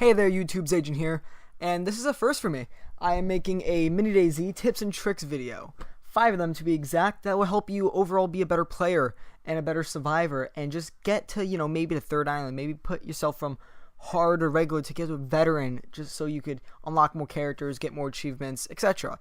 Hey there, YouTube's Agent here, and this is a first for me. I am making a MiniDayZ Tips and Tricks video, 5 of them to be exact, that will help you overall be a better player and a better survivor, and just get to, maybe the third island, maybe put yourself from hard or regular to get to a veteran, just so you could unlock more characters, get more achievements, etc.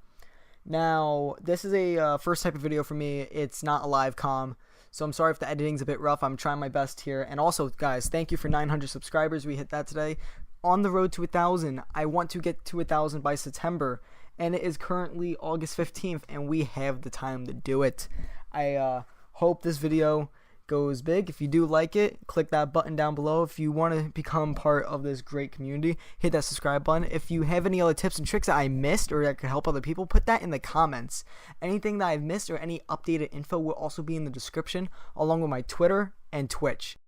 Now, this is a first type of video for me. It's not a live comm, so I'm sorry if the editing's a bit rough. I'm trying my best here. And also, guys, thank you for 900 subscribers. We hit that today. On the road to 1,000. I want to get to 1,000 by September, and it is currently August 15th, and we have the time to do it. I hope this video goes big. If you do like it, click that button down below. If you want to become part of this great community, hit that subscribe button. If you have any other tips and tricks that I missed or that could help other people, put that in the comments. Anything that I've missed or any updated info will also be in the description, along with my Twitter and Twitch.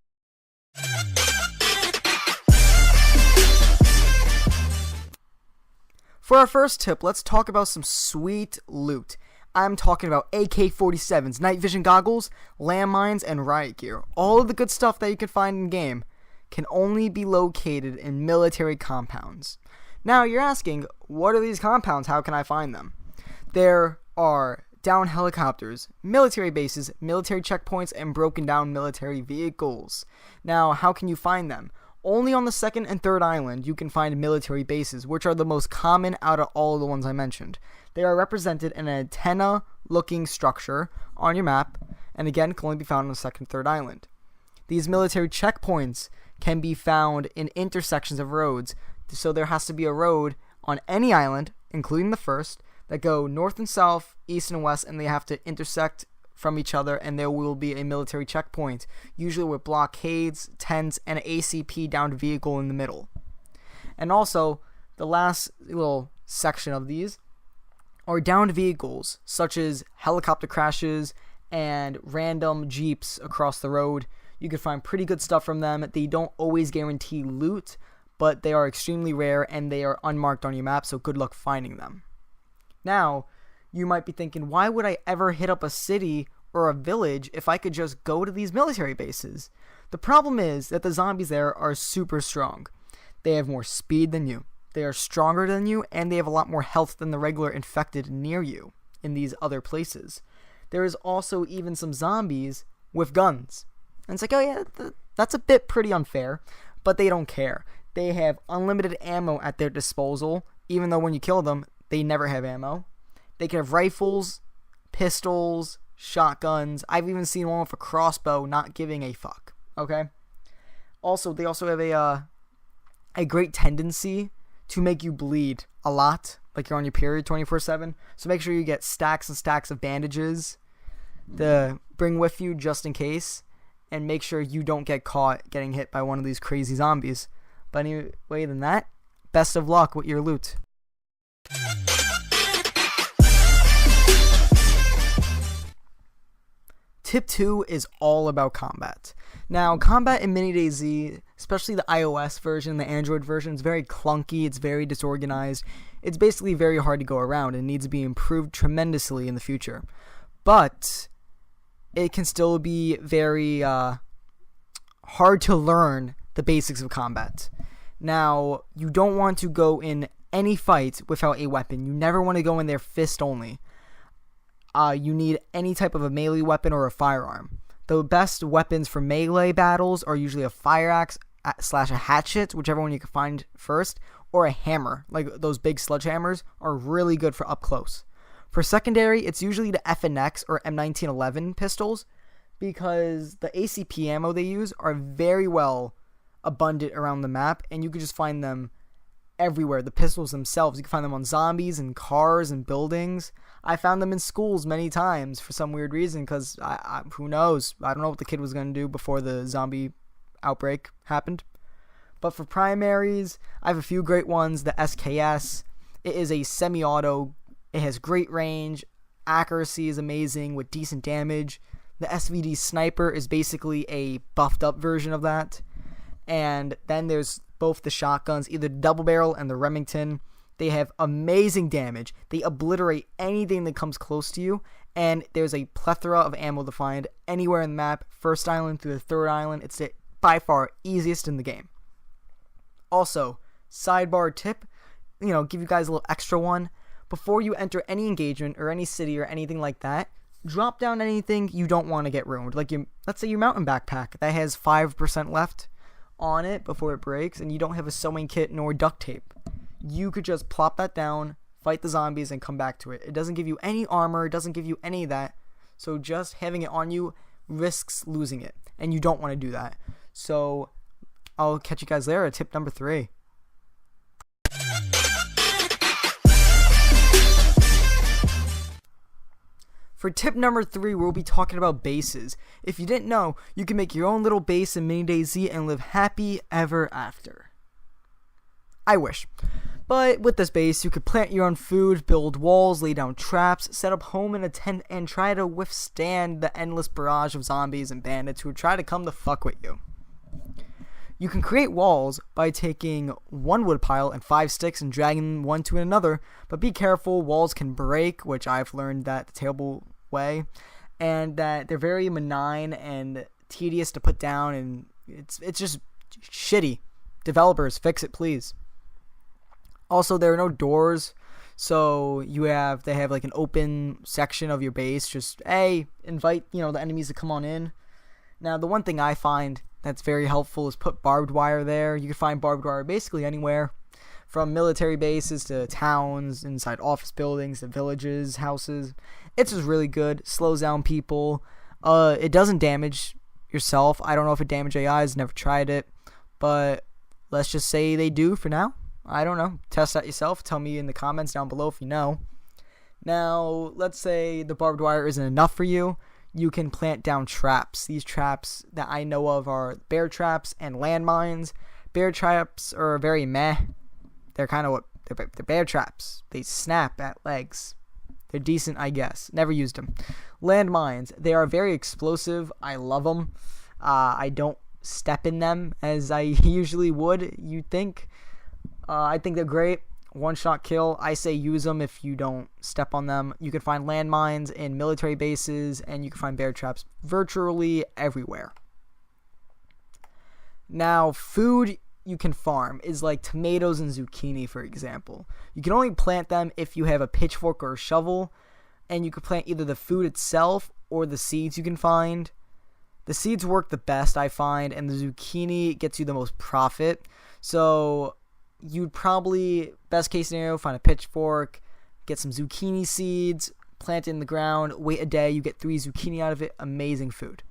For our first tip, let's talk about some sweet loot. I'm talking about AK-47s, night vision goggles, landmines, and riot gear. All of the good stuff that you can find in game can only be located in military compounds. Now, you're asking, what are these compounds? How can I find them? There are downed helicopters, military bases, military checkpoints, and broken down military vehicles. Now, how can you find them? Only on the second and third island you can find military bases, which are the most common out of all of the ones I mentioned. They are represented in an antenna-looking structure on your map, and again can only be found on the second and third island. These military checkpoints can be found in intersections of roads, so there has to be a road on any island, including the first, that go north and south, east and west, and they have to intersect from each other, and there will be a military checkpoint, usually with blockades, tents, and an ACP downed vehicle in the middle. And also, the last little section of these are downed vehicles, such as helicopter crashes and random jeeps across the road. You can find pretty good stuff from them. They don't always guarantee loot, but they are extremely rare and they are unmarked on your map, so good luck finding them. Now, you might be thinking, why would I ever hit up a city or a village if I could just go to these military bases? The problem is that the zombies there are super strong. They have more speed than you. They are stronger than you, and they have a lot more health than the regular infected near you in these other places. There is also even some zombies with guns. And it's like, oh yeah, that's a bit pretty unfair, but they don't care. They have unlimited ammo at their disposal, even though when you kill them, they never have ammo. They can have rifles, pistols, shotguns. I've even seen one with a crossbow not giving a fuck. Okay? Also, they also have a great tendency to make you bleed a lot, like you're on your period 24/7. So make sure you get stacks and stacks of bandages to bring with you just in case, and make sure you don't get caught getting hit by one of these crazy zombies. But anyway than that, best of luck with your loot. Tip 2 is all about combat. Now, combat in MiniDayZ, especially the iOS version, the Android version, is very clunky, it's very disorganized. It's basically very hard to go around and needs to be improved tremendously in the future. But it can still be very hard to learn the basics of combat. Now, you don't want to go in any fight without a weapon. You never want to go in there fist only. You need any type of a melee weapon or a firearm. The best weapons for melee battles are usually a fire axe / a hatchet, whichever one you can find first, or a hammer. Like those big sledgehammers are really good for up close. For secondary, it's usually the FnX or M911 pistols, because the ACP ammo they use are very well abundant around the map, and you can just find them everywhere. The pistols themselves, you can find them on zombies and cars and buildings. I found them in schools many times for some weird reason, because who knows? I don't know what the kid was going to do before the zombie outbreak happened. But for primaries, I have a few great ones. The SKS, it is a semi-auto. It has great range. Accuracy is amazing with decent damage. The SVD Sniper is basically a buffed up version of that. And then there's both the shotguns, either the double barrel and the Remington. They have amazing damage. They obliterate anything that comes close to you, and there's a plethora of ammo to find anywhere in the map, first island through the third island. It's the by far easiest in the game. Also, sidebar tip, give you guys a little extra one. Before you enter any engagement or any city or anything like that, drop down anything you don't want to get ruined. Like let's say your mountain backpack that has 5% left on it before it breaks, and you don't have a sewing kit nor duct tape. You could just plop that down, fight the zombies, and come back to it. It doesn't give you any armor, it doesn't give you any of that. So just having it on you risks losing it, and you don't want to do that. So I'll catch you guys there at tip number 3. For tip number 3, we'll be talking about bases. If you didn't know, you can make your own little base in MiniDayZ and live happy ever after. I wish. But with this base, you could plant your own food, build walls, lay down traps, set up home in a tent, and try to withstand the endless barrage of zombies and bandits who would try to come to fuck with you. You can create walls by taking one wood pile and 5 sticks and dragging one to another, but be careful, walls can break, which I've learned that the terrible way, and that they're very benign and tedious to put down, and it's just shitty. Developers, fix it, please. Also, there are no doors, so they have like an open section of your base. Just invite the enemies to come on in. Now, the one thing I find that's very helpful is put barbed wire there. You can find barbed wire basically anywhere, from military bases to towns, inside office buildings, to villages, houses. It's just really good. Slows down people. It doesn't damage yourself. I don't know if it damages AIs. Never tried it, but let's just say they do for now. I don't know. Test that yourself. Tell me in the comments down below if you know. Now, let's say the barbed wire isn't enough for you. You can plant down traps. These traps that I know of are bear traps and landmines. Bear traps are very meh. They're kind of they're bear traps. They snap at legs. They're decent, I guess. Never used them. Landmines. They are very explosive. I love them. I don't step in them as I usually would, you'd think. I think they're great. One-shot kill. I say use them if you don't step on them. You can find landmines in military bases, and you can find bear traps virtually everywhere. Now, food you can farm is like tomatoes and zucchini, for example. You can only plant them if you have a pitchfork or a shovel, and you can plant either the food itself or the seeds you can find. The seeds work the best, I find, and the zucchini gets you the most profit. So you'd probably, best case scenario, find a pitchfork, get some zucchini seeds, plant it in the ground, wait a day, you get 3 zucchini out of it. Amazing food.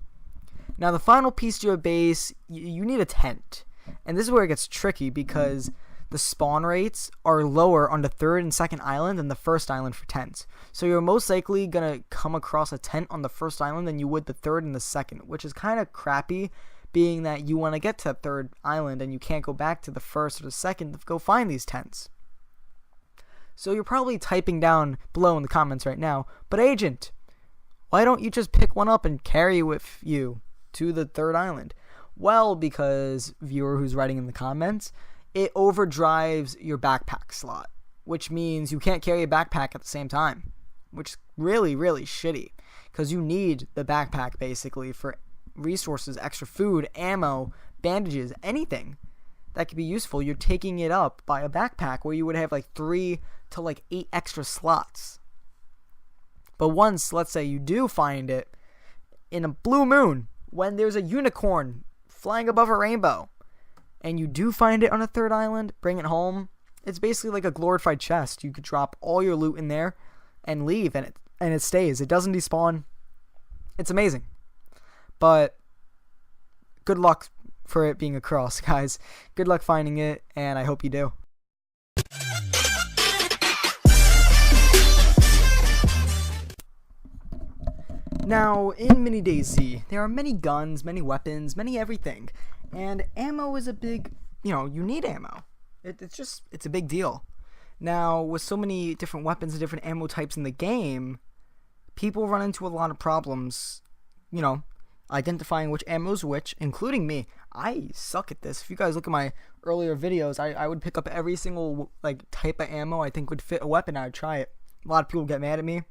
Now, the final piece to your base, you need a tent. And this is where it gets tricky because the spawn rates are lower on the 3rd and 2nd island than the 1st island for tents. So you're most likely going to come across a tent on the 1st island than you would the 3rd and the 2nd, which is kind of crappy, being that you want to get to the 3rd island and you can't go back to the 1st or the 2nd to go find these tents. So you're probably typing down below in the comments right now, but Agent, why don't you just pick one up and carry with you to the 3rd island? Well, because, viewer who's writing in the comments, it overdrives your backpack slot, which means you can't carry a backpack at the same time, which is really, really shitty, because you need the backpack basically for resources, extra food, ammo, bandages, anything that could be useful. You're taking it up by a backpack where you would have like 3 to 8 extra slots. But once, let's say you do find it in a blue moon, when there's a unicorn flying above a rainbow, and you do find it on a 3rd island, bring it home. It's basically like a glorified chest. You could drop all your loot in there and leave, and it stays. It doesn't despawn. It's amazing. But good luck for it being across, guys. Good luck finding it, and I hope you do. Now, in MiniDayZ, there are many guns, many weapons, many everything. And ammo is a big, you need ammo. It's a big deal. Now, with so many different weapons and different ammo types in the game, people run into a lot of problems, identifying which ammo is which, including me. I suck at this. If you guys look at my earlier videos, I would pick up every single type of ammo I think would fit a weapon. I would try it. A lot of people get mad at me,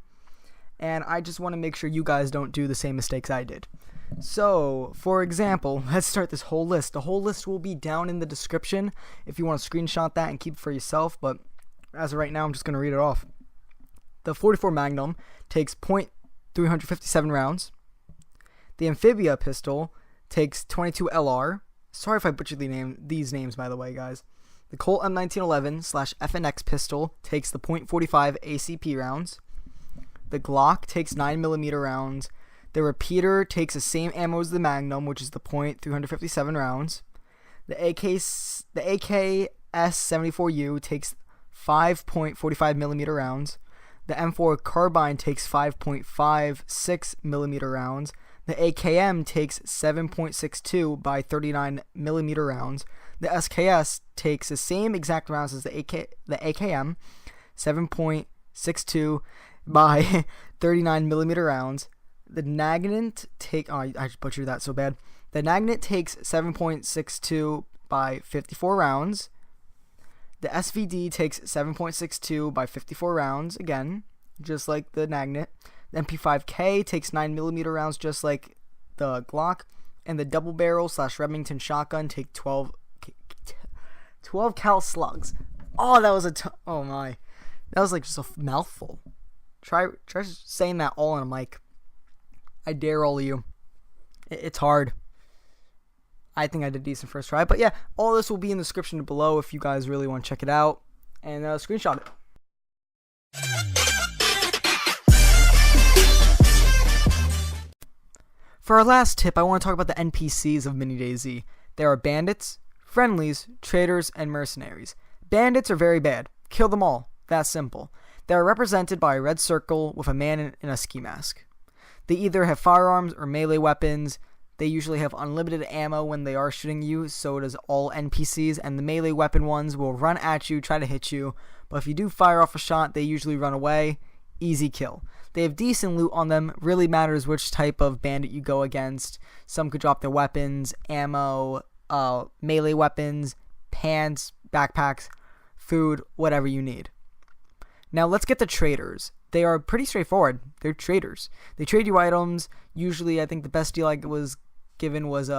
and I just want to make sure you guys don't do the same mistakes I did. So, for example, let's start this whole list. The whole list will be down in the description if you want to screenshot that and keep it for yourself, but as of right now, I'm just going to read it off. The 44 Magnum takes .357 rounds. The amphibia pistol takes 22 LR. Sorry if I butchered these names, by the way, guys. The Colt M911 / FnX Pistol takes the .45 ACP rounds. The Glock takes 9mm rounds. The repeater takes the same ammo as the Magnum, which is the .357 rounds. The AKS-74U takes 5.45mm rounds. The M4 Carbine takes 5.56mm rounds. The AKM takes 7.62 by 39mm rounds. The SKS takes the same exact rounds as the AKM, 7.62 by 39mm rounds. The Nagant I just butchered that so bad. The Nagant takes 7.62 by 54 rounds. The SVD takes 7.62 by 54 rounds, again, just like the Nagant. The MP5K takes 9mm rounds, just like the Glock. And the double barrel / Remington Shotgun take 12 cal slugs. Oh, that was oh my. That was like just a mouthful. Try saying that all on a mic. I dare all of you. It's hard. I think I did decent first try. But yeah, all this will be in the description below if you guys really want to check it out. And screenshot it. For our last tip, I want to talk about the NPCs of MiniDayZ. There are bandits, friendlies, traitors, and mercenaries. Bandits are very bad. Kill them all. That's simple. They are represented by a red circle with a man in a ski mask. They either have firearms or melee weapons. They usually have unlimited ammo when they are shooting you, so does all NPCs, and the melee weapon ones will run at you, try to hit you, but if you do fire off a shot, they usually run away. Easy kill. They have decent loot on them. Really matters which type of bandit you go against. Some could drop their weapons, ammo, melee weapons, pants, backpacks, food, whatever you need. Now let's get to traitors. They are pretty straightforward. They're traitors. They trade you items. Usually, I think the best deal I was given was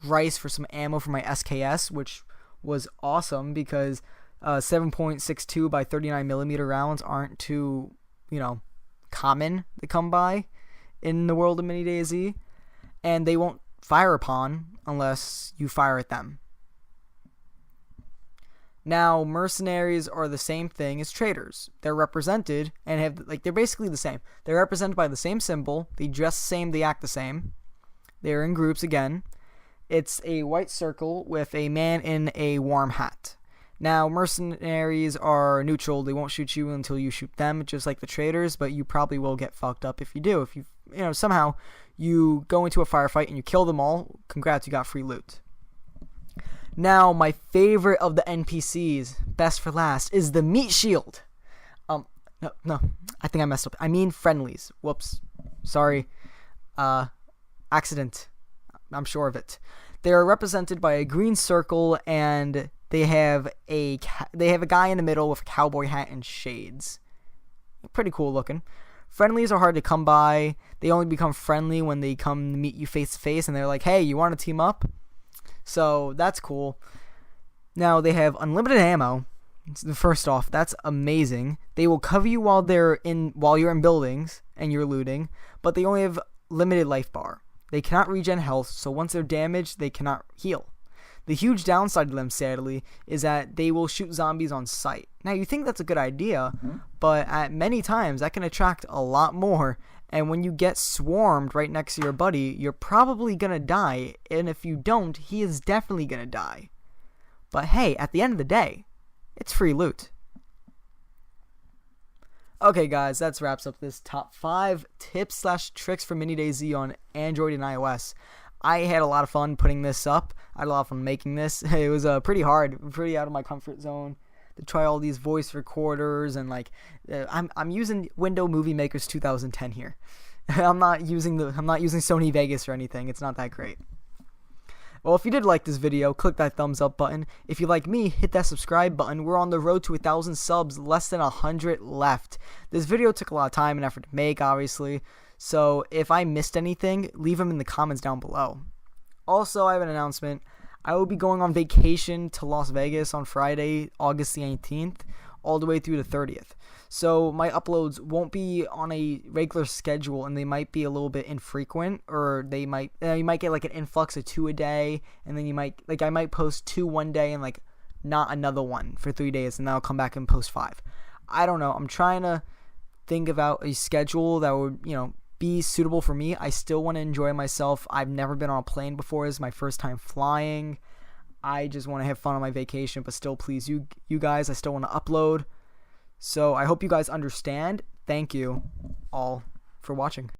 rice for some ammo for my SKS, which was awesome because 7.62 by 39mm rounds aren't too, common to come by in the world of MiniDayZ, and they won't fire upon unless you fire at them. Now, mercenaries are the same thing as traitors. They're represented and they're basically the same. They're represented by the same symbol. They dress the same. They act the same. They're in groups again. It's a white circle with a man in a warm hat. Now, mercenaries are neutral. They won't shoot you until you shoot them, just like the traitors, but you probably will get fucked up if you do. If somehow you go into a firefight and you kill them all, congrats, you got free loot. Now, my favorite of the NPCs, best for last, is the meat shield. No, I think I messed up. I mean friendlies. Whoops. Sorry. Accident. I'm sure of it. They are represented by a green circle, and they have a guy in the middle with a cowboy hat and shades. Pretty cool looking. Friendlies are hard to come by. They only become friendly when they come meet you face to face, and they're like, "Hey, you want to team up?" So that's cool. Now they have unlimited ammo. First off, that's amazing. They will cover you while you're in buildings and you're looting, but they only have limited life bar. They cannot regen health, so once they're damaged, they cannot heal. The huge downside to them, sadly, is that they will shoot zombies on sight. Now, you think that's a good idea, but at many times, that can attract a lot more. And when you get swarmed right next to your buddy, you're probably going to die. And if you don't, he is definitely going to die. But hey, at the end of the day, it's free loot. Okay, guys, that wraps up this top 5 tips/tricks for MiniDayZ on Android and iOS. I had a lot of fun putting this up. I had a lot of fun making this. It was pretty hard, pretty out of my comfort zone to try all these voice recorders and I'm using Windows Movie Maker's 2010 here. I'm not using Sony Vegas or anything. It's not that great. Well, if you did like this video, click that thumbs up button. If you like me, hit that subscribe button. We're on the road to 1,000 subs, less than 100 left. This video took a lot of time and effort to make, obviously. So if I missed anything, leave them in the comments down below. Also, I have an announcement. I will be going on vacation to Las Vegas on Friday, August the 18th, all the way through the 30th. So my uploads won't be on a regular schedule, and they might be a little bit infrequent, or you might get like an influx of 2 a day, and then I might post 2 one day and like not another one for 3 days, and then I'll come back and post 5. I don't know. I'm trying to think about a schedule that would, be suitable for me. I still want to enjoy myself. I've never been on a plane before. This is my first time flying. I just want to have fun on my vacation, but still please you guys. I still want to upload. So I hope you guys understand. Thank you all for watching.